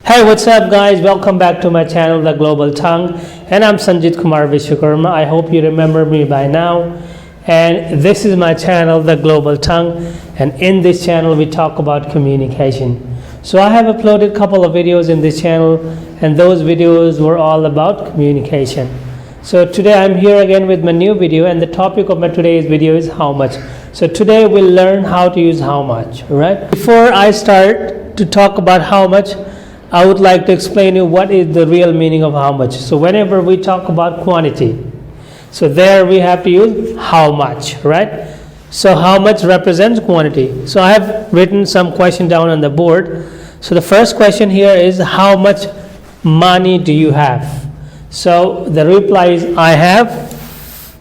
Hey, what's up, guys? Welcome back to my channel, The Global Tongue, and I'm Sanjit Kumar Vishwakarma. I hope you remember me by now. And this is my channel, The Global Tongue, and in this channel we talk about communication. So I have uploaded a couple of videos in this channel, and those videos were all about communication. So today I'm here again with my new video, and the topic of my today's video is how much. So today we'll learn how to use how much, right? Before I start to talk about how much, I would like to explain you what is the real meaning of how much. So whenever we talk about quantity, so there we have to use how much, right? So how much represents quantity. So I have written some question down on the board. So the first question here is, how much money do you have? So the reply is, I have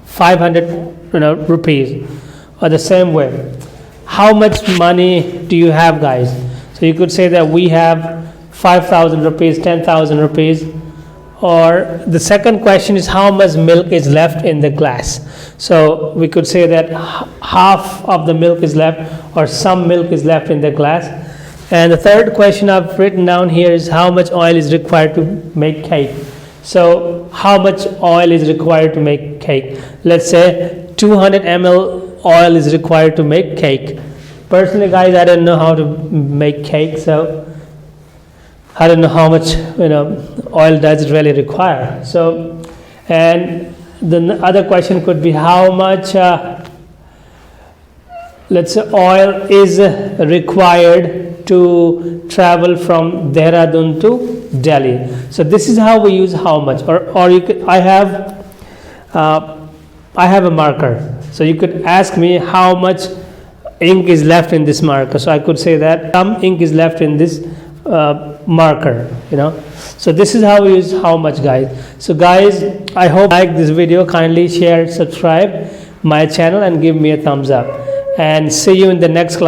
500 rupees. Or the same way, how much money do you have, guys? So you could say that we have 5,000 rupees, 10,000 rupees. Or the second question is, how much milk is left in the glass? So we could say that half of the milk is left, or some milk is left in the glass. And the third question I've written down here is, how much oil is required to make cake? So how much oil is required to make cake? Let's say 200 ml oil is required to make cake. Personally, guys, I don't know how to make cake, so I don't know how much oil does it really require. So, and the other question could be, how much let's say oil is required to travel from Dehradun to Delhi. So this is how we use how much. Or you could, I have a marker. So you could ask me how much ink is left in this marker. So I could say that some ink is left in this marker. So this is how we use how much, guys. So guys, I hope you like this video. Kindly share, subscribe my channel, and give me a thumbs up. And see you in the next class.